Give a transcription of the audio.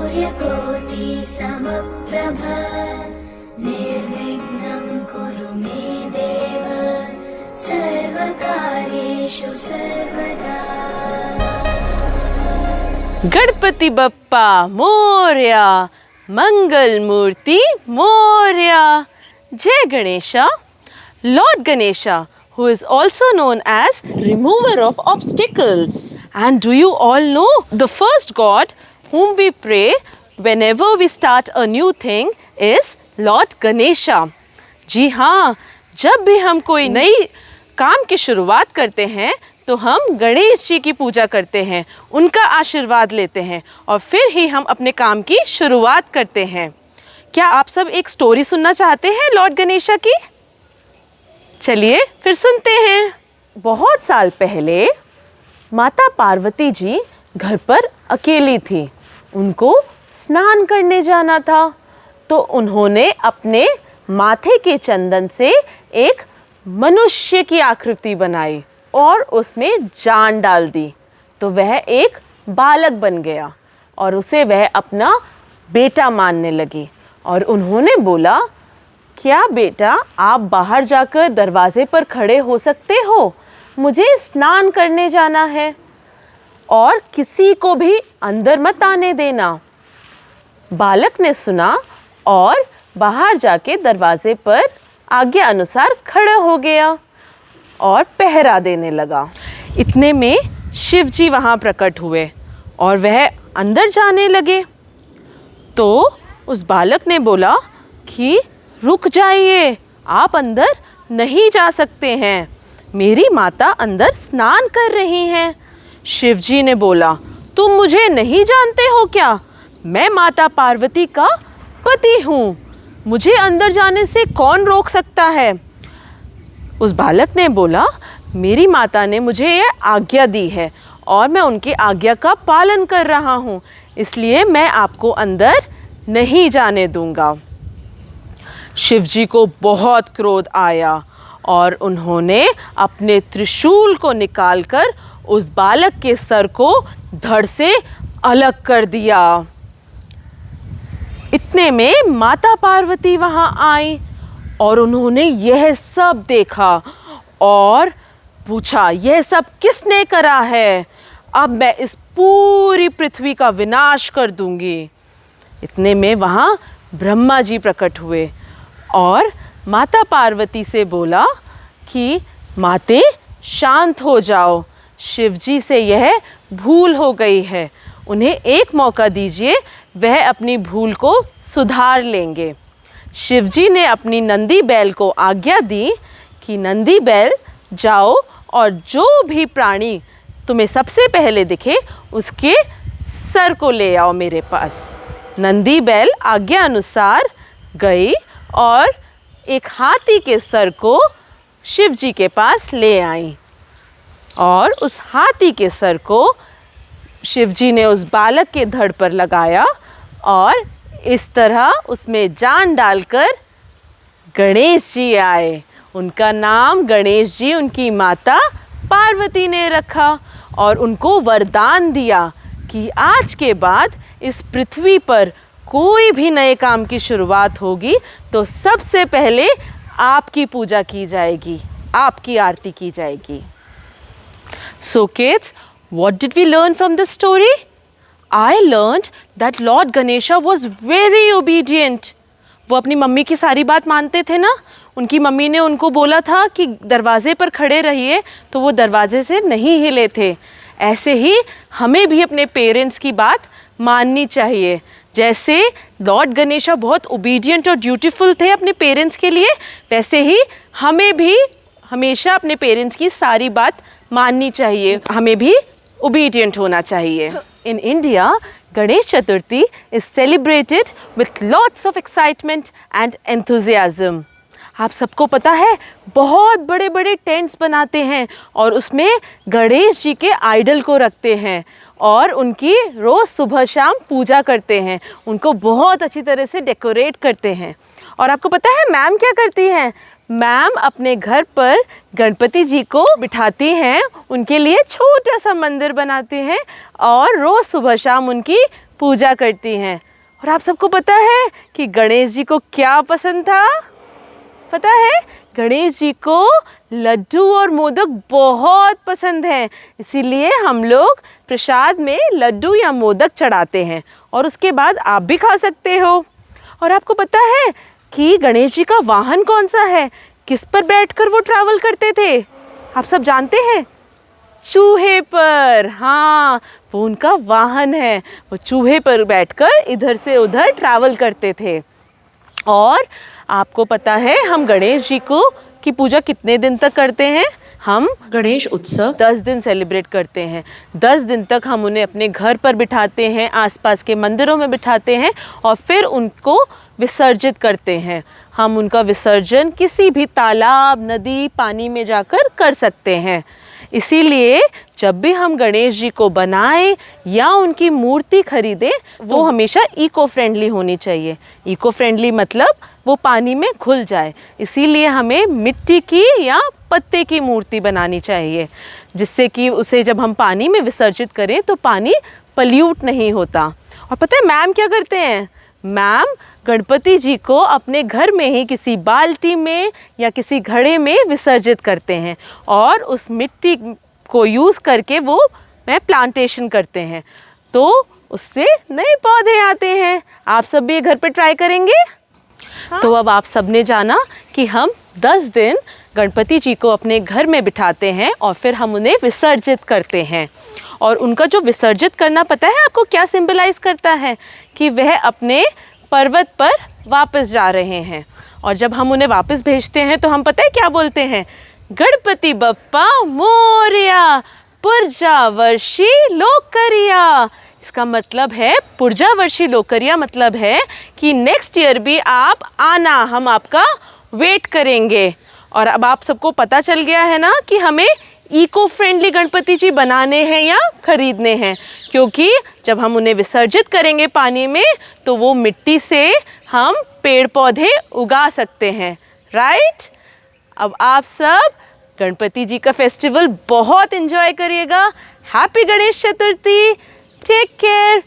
सूर्यकोटि समप्रभ निर्विघ्नं कुरु मे देव सर्वकार्येषु सर्वदा। गणपति बप्पा मोरया, मंगल मूर्ति मोरया। जय Ganesha. Lord Ganesha, who is also known as remover of obstacles. And do you all know the first god whom we pray whenever we start a new thing is Lord Ganesha. जी हाँ, जब भी हम कोई नई काम की शुरुआत करते हैं तो हम गणेश जी की पूजा करते हैं, उनका आशीर्वाद लेते हैं और फिर ही हम अपने काम की शुरुआत करते हैं। क्या आप सब एक स्टोरी सुनना चाहते हैं लॉर्ड गणेशा की? चलिए फिर सुनते हैं। बहुत साल पहले माता पार्वती जी घर पर अकेली थी। उनको स्नान करने जाना था तो उन्होंने अपने माथे के चंदन से एक मनुष्य की आकृति बनाई और उसमें जान डाल दी तो वह एक बालक बन गया और उसे वह अपना बेटा मानने लगी। और उन्होंने बोला, क्या बेटा आप बाहर जाकर दरवाजे पर खड़े हो सकते हो? मुझे स्नान करने जाना है और किसी को भी अंदर मत आने देना। बालक ने सुना और बाहर जाके दरवाजे पर आज्ञा अनुसार खड़ा हो गया और पहरा देने लगा। इतने में शिव जी वहाँ प्रकट हुए और वह अंदर जाने लगे। तो उस बालक ने बोला कि रुक जाइए, आप अंदर नहीं जा सकते हैं, मेरी माता अंदर स्नान कर रही हैं। शिव जी ने बोला, तुम मुझे नहीं जानते हो क्या? मैं माता पार्वती का पति हूँ, मुझे अंदर जाने से कौन रोक सकता है? उस बालक ने बोला, मेरी माता ने मुझे यह आज्ञा दी है और मैं उनकी आज्ञा का पालन कर रहा हूँ, इसलिए मैं आपको अंदर नहीं जाने दूंगा। शिव जी को बहुत क्रोध आया और उन्होंने अपने त्रिशूल को निकालकर उस बालक के सर को धड़ से अलग कर दिया। इतने में माता पार्वती वहाँ आई और उन्होंने यह सब देखा और पूछा, यह सब किसने करा है? अब मैं इस पूरी पृथ्वी का विनाश कर दूंगी। इतने में वहाँ ब्रह्मा जी प्रकट हुए और माता पार्वती से बोला कि माते शांत हो जाओ, शिव जी से यह भूल हो गई है, उन्हें एक मौका दीजिए, वह अपनी भूल को सुधार लेंगे। शिव जी ने अपनी नंदी बैल को आज्ञा दी कि नंदी बैल जाओ और जो भी प्राणी तुम्हें सबसे पहले दिखे उसके सर को ले आओ मेरे पास। नंदी बैल आज्ञा अनुसार गई और एक हाथी के सर को शिव जी के पास ले आई और उस हाथी के सर को शिव जी ने उस बालक के धड़ पर लगाया और इस तरह उसमें जान डालकर गणेश जी आए। उनका नाम गणेश जी उनकी माता पार्वती ने रखा और उनको वरदान दिया कि आज के बाद इस पृथ्वी पर कोई भी नए काम की शुरुआत होगी तो सबसे पहले आपकी पूजा की जाएगी, आपकी आरती की जाएगी। So kids, what did we learn from this story? I learned that Lord Ganesha was very obedient. वो अपनी मम्मी की सारी बात मानते थे ना। उनकी मम्मी ने उनको बोला था कि दरवाजे पर खड़े रहिए तो वो दरवाजे से नहीं हिले थे। ऐसे ही हमें भी अपने पेरेंट्स की बात माननी चाहिए। जैसे लॉर्ड गणेशा बहुत ओबीडियंट और ड्यूटीफुल थे अपने पेरेंट्स के लिए, वैसे ही हमें भी हमेशा अपने पेरेंट्स की सारी बात माननी चाहिए, हमें भी ओबीडियंट होना चाहिए। In India, Ganesh Chaturthi is celebrated with lots of excitement and enthusiasm. आप सबको पता है बहुत बड़े बड़े टेंट्स बनाते हैं और उसमें गणेश जी के आइडल को रखते हैं और उनकी रोज़ सुबह शाम पूजा करते हैं, उनको बहुत अच्छी तरह से डेकोरेट करते हैं। और आपको पता है मैम क्या करती हैं? मैम अपने घर पर गणपति जी को बिठाती हैं, उनके लिए छोटा सा मंदिर बनाते हैं और रोज़ सुबह शाम उनकी पूजा करती हैं। और आप सबको पता है कि गणेश जी को क्या पसंद था? पता है, गणेश जी को लड्डू और मोदक बहुत पसंद हैं, इसीलिए हम लोग प्रसाद में लड्डू या मोदक चढ़ाते हैं और उसके बाद आप भी खा सकते हो। और आपको पता है कि गणेश जी का वाहन कौन सा है? किस पर बैठकर वो ट्रैवल करते थे? आप सब जानते हैं? चूहे पर। हाँ, वो उनका वाहन है। वो चूहे पर बैठकर इधर से उधर ट्रैवल करते थे। और आपको पता है हम गणेश जी को की पूजा कितने दिन तक करते हैं? हम गणेश उत्सव 10 दिन सेलिब्रेट करते हैं। 10 दिन तक हम उन्हें अपने घर पर बिठाते हैं, आसपास के मंदिरों में बिठाते हैं और फिर उनको विसर्जित करते हैं। हम उनका विसर्जन किसी भी तालाब, नदी, पानी में जाकर कर सकते हैं। इसीलिए जब भी हम गणेश जी को बनाएं या उनकी मूर्ति खरीदें, वो हमेशा इको फ्रेंडली होनी चाहिए। इको फ्रेंडली मतलब वो पानी में घुल जाए। इसीलिए हमें मिट्टी की या पत्ते की मूर्ति बनानी चाहिए, जिससे कि उसे जब हम पानी में विसर्जित करें तो पानी पल्यूट नहीं होता। और पता है मैम क्या करते हैं? मैम गणपति जी को अपने घर में ही किसी बाल्टी में या किसी घड़े में विसर्जित करते हैं और उस मिट्टी को यूज़ करके वो प्लांटेशन करते हैं, तो उससे नए पौधे आते हैं। आप सब भी घर पे ट्राई करेंगे? हाँ? तो अब आप सब ने जाना कि हम 10 दिन गणपति जी को अपने घर में बिठाते हैं और फिर हम उन्हें विसर्जित करते हैं। और उनका जो विसर्जित करना पता है आपको क्या सिंबलाइज करता है? कि वह अपने पर्वत पर वापस जा रहे हैं। और जब हम उन्हें वापस भेजते हैं तो हम पता है क्या बोलते हैं? गणपति बप्पा मोरया, पुर्जा वर्षी लोकरिया। इसका मतलब है पुर्जा वर्षी लोकरिया, मतलब है कि नेक्स्ट ईयर भी आप आना, हम आपका वेट करेंगे। और अब आप सबको पता चल गया है ना कि हमें इको फ्रेंडली गणपति जी बनाने हैं या खरीदने हैं, क्योंकि जब हम उन्हें विसर्जित करेंगे पानी में तो वो मिट्टी से हम पेड़ पौधे उगा सकते हैं, राइट? अब आप सब गणपति जी का फेस्टिवल बहुत एंजॉय करिएगा। Happy Ganesh Chaturthi. Take care.